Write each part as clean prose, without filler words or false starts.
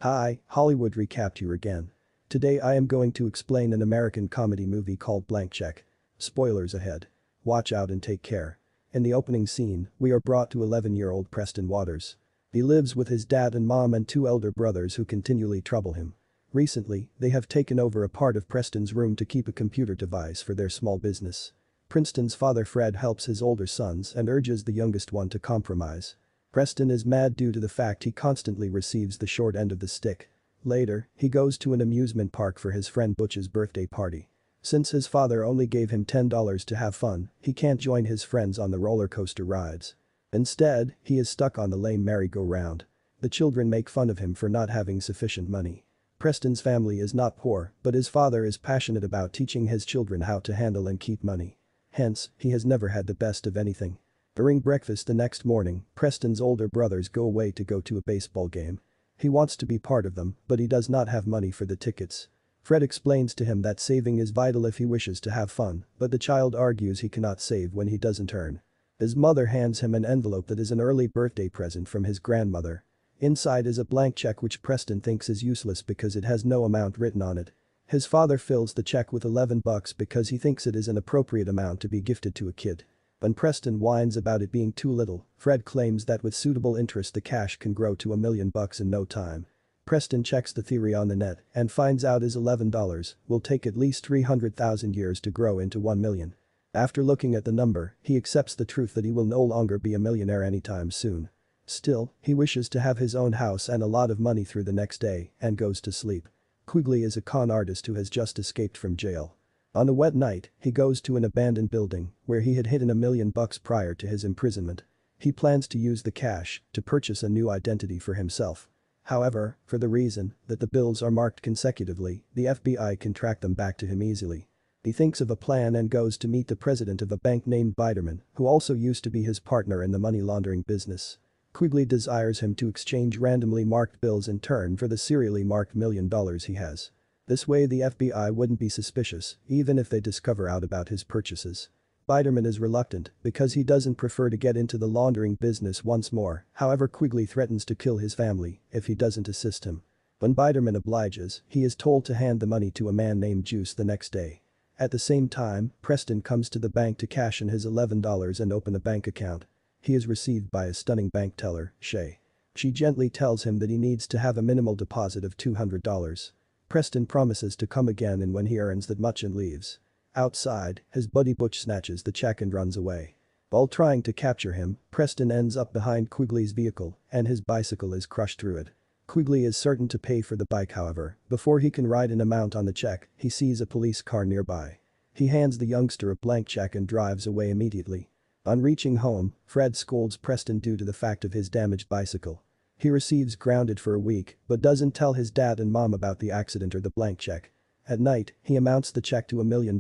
Hi, Hollywood recapped here again. Today I am going to explain an American comedy movie called Blank Check. Spoilers ahead. Watch out and take care. In the opening scene, we are brought to 11-year-old Preston Waters. He lives with his dad and mom and two elder brothers who continually trouble him. Recently, they have taken over a part of Preston's room to keep a computer device for their small business. Preston's father Fred helps his older sons and urges the youngest one to compromise. Preston is mad due to the fact he constantly receives the short end of the stick. Later, he goes to an amusement park for his friend Butch's birthday party. Since his father only gave him $10 to have fun, he can't join his friends on the roller coaster rides. Instead, he is stuck on the lame merry-go-round. The children make fun of him for not having sufficient money. Preston's family is not poor, but his father is passionate about teaching his children how to handle and keep money. Hence, he has never had the best of anything. During breakfast the next morning, Preston's older brothers go to a baseball game. He wants to be part of them, but he does not have money for the tickets. Fred explains to him that saving is vital if he wishes to have fun, but the child argues he cannot save when he doesn't earn. His mother hands him an envelope that is an early birthday present from his grandmother. Inside is a blank check which Preston thinks is useless because it has no amount written on it. His father fills the check with $11 because he thinks it is an appropriate amount to be gifted to a kid. When Preston whines about it being too little, Fred claims that with suitable interest the cash can grow to $1 million in no time. Preston checks the theory on the net and finds out his $11 will take at least 300,000 years to grow into 1 million. After looking at the number, he accepts the truth that he will no longer be a millionaire anytime soon. Still, he wishes to have his own house and a lot of money through the next day and goes to sleep. Quigley is a con artist who has just escaped from jail. On a wet night, he goes to an abandoned building where he had hidden $1 million prior to his imprisonment. He plans to use the cash to purchase a new identity for himself. However, for the reason that the bills are marked consecutively, the FBI can track them back to him easily. He thinks of a plan and goes to meet the president of a bank named Biderman, who also used to be his partner in the money laundering business. Quigley desires him to exchange randomly marked bills in turn for the serially marked $1 million he has. This way the FBI wouldn't be suspicious, even if they discover out about his purchases. Biderman is reluctant because he doesn't prefer to get into the laundering business once more, however Quigley threatens to kill his family if he doesn't assist him. When Biderman obliges, he is told to hand the money to a man named Juice the next day. At the same time, Preston comes to the bank to cash in his $11 and open a bank account. He is received by a stunning bank teller, Shay. She gently tells him that he needs to have a minimal deposit of $200. Preston promises to come again and when he earns that much and leaves. Outside, his buddy Butch snatches the check and runs away. While trying to capture him, Preston ends up behind Quigley's vehicle and his bicycle is crushed through it. Quigley is certain to pay for the bike however, before he can write an amount on the check, he sees a police car nearby. He hands the youngster a blank check and drives away immediately. On reaching home, Fred scolds Preston due to the fact of his damaged bicycle. He receives grounded for a week but doesn't tell his dad and mom about the accident or the blank check. At night, he amounts the check to $1 million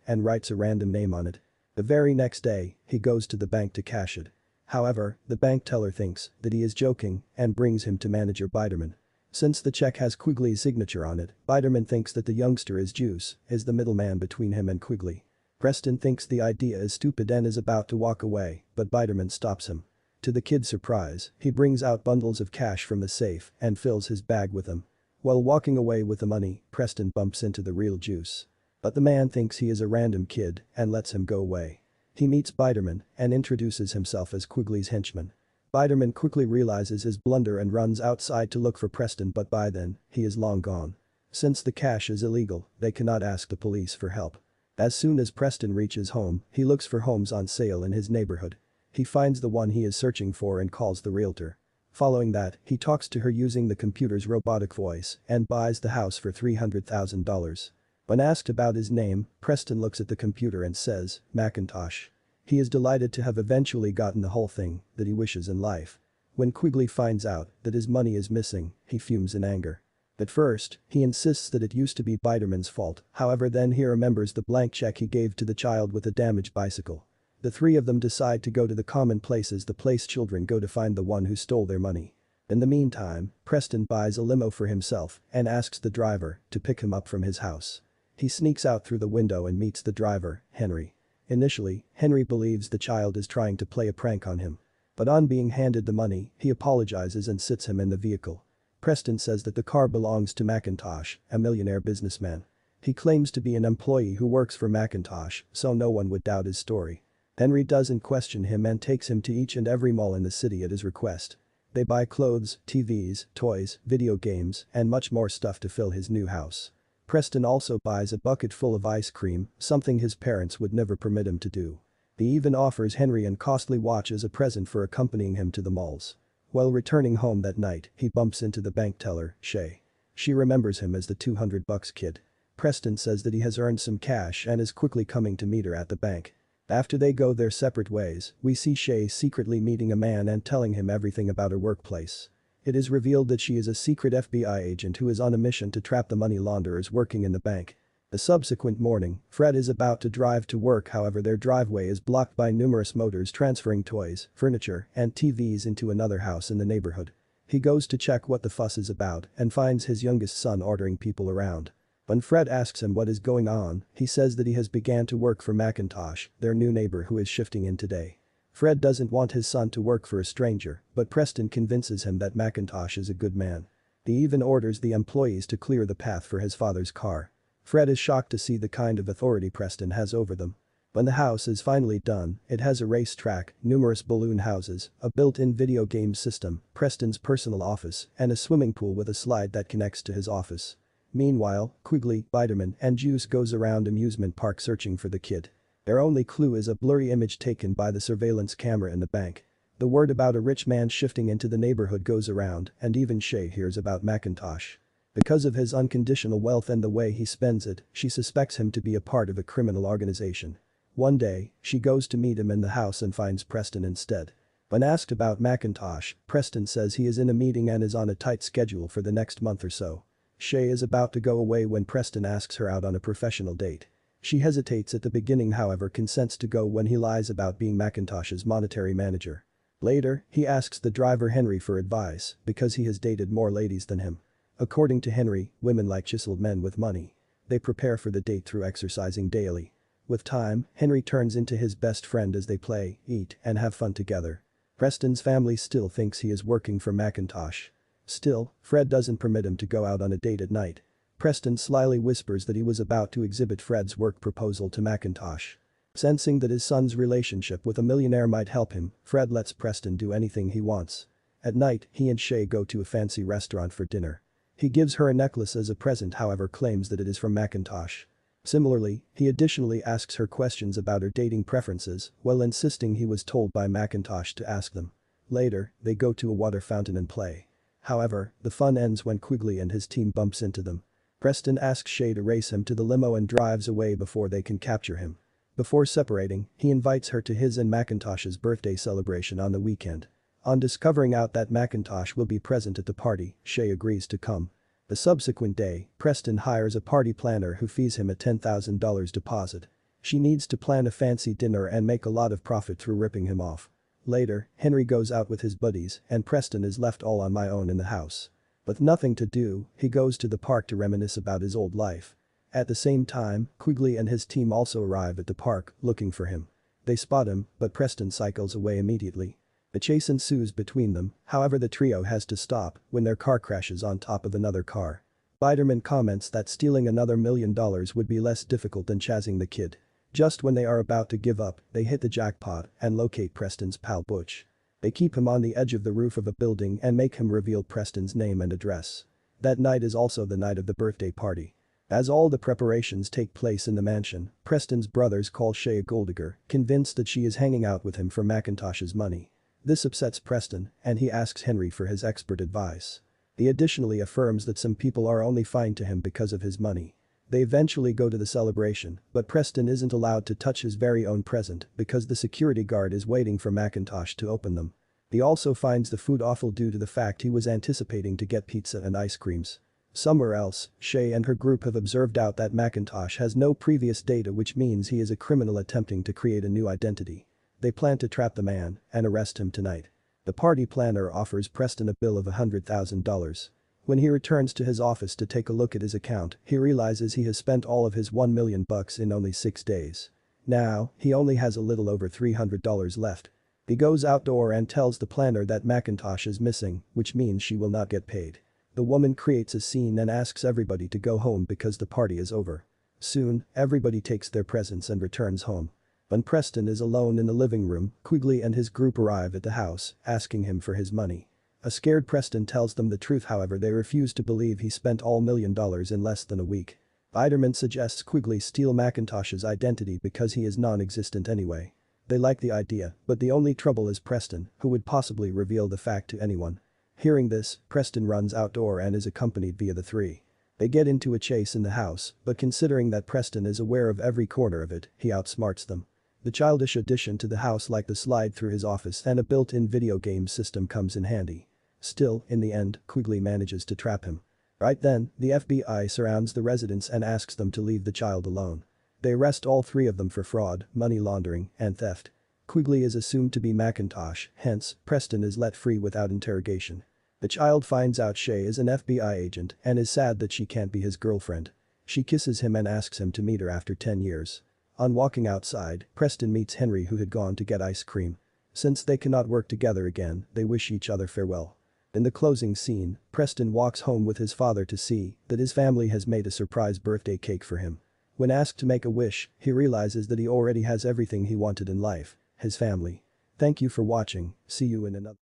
and writes a random name on it. The very next day, he goes to the bank to cash it. However, the bank teller thinks that he is joking and brings him to manager Biderman. Since the check has Quigley's signature on it, Biderman thinks that the youngster is Juice, is the middleman between him and Quigley. Preston thinks the idea is stupid and is about to walk away, but Biderman stops him. To the kid's surprise, he brings out bundles of cash from the safe and fills his bag with them. While walking away with the money, Preston bumps into the real Juice. But the man thinks he is a random kid and lets him go away. He meets Biderman and introduces himself as Quigley's henchman. Biderman quickly realizes his blunder and runs outside to look for Preston but by then, he is long gone. Since the cash is illegal, they cannot ask the police for help. As soon as Preston reaches home, he looks for homes on sale in his neighborhood. He finds the one he is searching for and calls the realtor. Following that, he talks to her using the computer's robotic voice and buys the house for $300,000. When asked about his name, Preston looks at the computer and says, Macintosh. He is delighted to have eventually gotten the whole thing that he wishes in life. When Quigley finds out that his money is missing, he fumes in anger. At first, he insists that it used to be Biderman's fault, however then he remembers the blank check he gave to the child with a damaged bicycle. The three of them decide to go to the common places the place children go to find the one who stole their money. In the meantime, Preston buys a limo for himself and asks the driver to pick him up from his house. He sneaks out through the window and meets the driver, Henry. Initially, Henry believes the child is trying to play a prank on him. But on being handed the money, he apologizes and sits him in the vehicle. Preston says that the car belongs to Macintosh, a millionaire businessman. He claims to be an employee who works for Macintosh, so no one would doubt his story. Henry doesn't question him and takes him to each and every mall in the city at his request. They buy clothes, TVs, toys, video games, and much more stuff to fill his new house. Preston also buys a bucket full of ice cream, something his parents would never permit him to do. He even offers Henry a costly watch as a present for accompanying him to the malls. While returning home that night, he bumps into the bank teller, Shay. She remembers him as the $200 kid. Preston says that he has earned some cash and is quickly coming to meet her at the bank. After they go their separate ways, we see Shay secretly meeting a man and telling him everything about her workplace. It is revealed that she is a secret FBI agent who is on a mission to trap the money launderers working in the bank. The subsequent morning, Fred is about to drive to work, however their driveway is blocked by numerous motors transferring toys, furniture, and TVs into another house in the neighborhood. He goes to check what the fuss is about and finds his youngest son ordering people around. When Fred asks him what is going on, he says that he has began to work for Macintosh, their new neighbor who is shifting in today. Fred doesn't want his son to work for a stranger, but Preston convinces him that Macintosh is a good man. He even orders the employees to clear the path for his father's car. Fred is shocked to see the kind of authority Preston has over them. When the house is finally done, it has a racetrack, numerous balloon houses, a built-in video game system, Preston's personal office, and a swimming pool with a slide that connects to his office. Meanwhile, Quigley, Biderman, and Juice goes around amusement park searching for the kid. Their only clue is a blurry image taken by the surveillance camera in the bank. The word about a rich man shifting into the neighborhood goes around, and even Shay hears about Macintosh. Because of his unconditional wealth and the way he spends it, she suspects him to be a part of a criminal organization. One day, she goes to meet him in the house and finds Preston instead. When asked about Macintosh, Preston says he is in a meeting and is on a tight schedule for the next month or so. Shay is about to go away when Preston asks her out on a professional date. She hesitates at the beginning, however consents to go when he lies about being Macintosh's monetary manager. Later, he asks the driver Henry for advice because he has dated more ladies than him. According to Henry, women like chiseled men with money. They prepare for the date through exercising daily. With time, Henry turns into his best friend as they play, eat, and have fun together. Preston's family still thinks he is working for Macintosh. Still, Fred doesn't permit him to go out on a date at night. Preston slyly whispers that he was about to exhibit Fred's work proposal to Macintosh. Sensing that his son's relationship with a millionaire might help him, Fred lets Preston do anything he wants. At night, he and Shay go to a fancy restaurant for dinner. He gives her a necklace as a present, however claims that it is from Macintosh. Similarly, he additionally asks her questions about her dating preferences while insisting he was told by Macintosh to ask them. Later, they go to a water fountain and play. However, the fun ends when Quigley and his team bumps into them. Preston asks Shay to race him to the limo and drives away before they can capture him. Before separating, he invites her to his and Macintosh's birthday celebration on the weekend. On discovering out that Macintosh will be present at the party, Shay agrees to come. The subsequent day, Preston hires a party planner who fees him a $10,000 deposit. She needs to plan a fancy dinner and make a lot of profit through ripping him off. Later, Henry goes out with his buddies and Preston is left all on my own in the house. With nothing to do, he goes to the park to reminisce about his old life. At the same time, Quigley and his team also arrive at the park, looking for him. They spot him, but Preston cycles away immediately. A chase ensues between them, however the trio has to stop when their car crashes on top of another car. Biderman comments that stealing another $1 million would be less difficult than chasing the kid. Just when they are about to give up, they hit the jackpot and locate Preston's pal Butch. They keep him on the edge of the roof of a building and make him reveal Preston's name and address. That night is also the night of the birthday party. As all the preparations take place in the mansion, Preston's brothers call Shay a gold digger, convinced that she is hanging out with him for Macintosh's money. This upsets Preston, and he asks Henry for his expert advice. He additionally affirms that some people are only fine to him because of his money. They eventually go to the celebration, but Preston isn't allowed to touch his very own present because the security guard is waiting for Macintosh to open them. He also finds the food awful due to the fact he was anticipating to get pizza and ice creams. Somewhere else, Shay and her group have observed out that Macintosh has no previous data, which means he is a criminal attempting to create a new identity. They plan to trap the man and arrest him tonight. The party planner offers Preston a bill of $100,000. When he returns to his office to take a look at his account, he realizes he has spent all of his $1 million in only 6 days. Now, he only has a little over $300 left. He goes outdoor and tells the planner that Macintosh is missing, which means she will not get paid. The woman creates a scene and asks everybody to go home because the party is over. Soon, everybody takes their presents and returns home. When Preston is alone in the living room, Quigley and his group arrive at the house, asking him for his money. A scared Preston tells them the truth, however they refuse to believe he spent all $1 million in less than a week. Biderman suggests Quigley steal McIntosh's identity because he is non-existent anyway. They like the idea, but the only trouble is Preston, who would possibly reveal the fact to anyone. Hearing this, Preston runs outdoor and is accompanied via the three. They get into a chase in the house, but considering that Preston is aware of every corner of it, he outsmarts them. The childish addition to the house like the slide through his office and a built-in video game system comes in handy. Still, in the end, Quigley manages to trap him. Right then, the FBI surrounds the residence and asks them to leave the child alone. They arrest all three of them for fraud, money laundering, and theft. Quigley is assumed to be McIntosh, hence, Preston is let free without interrogation. The child finds out Shay is an FBI agent and is sad that she can't be his girlfriend. She kisses him and asks him to meet her after 10 years. On walking outside, Preston meets Henry, who had gone to get ice cream. Since they cannot work together again, they wish each other farewell. In the closing scene, Preston walks home with his father to see that his family has made a surprise birthday cake for him. When asked to make a wish, he realizes that he already has everything he wanted in life, his family. Thank you for watching, see you in another.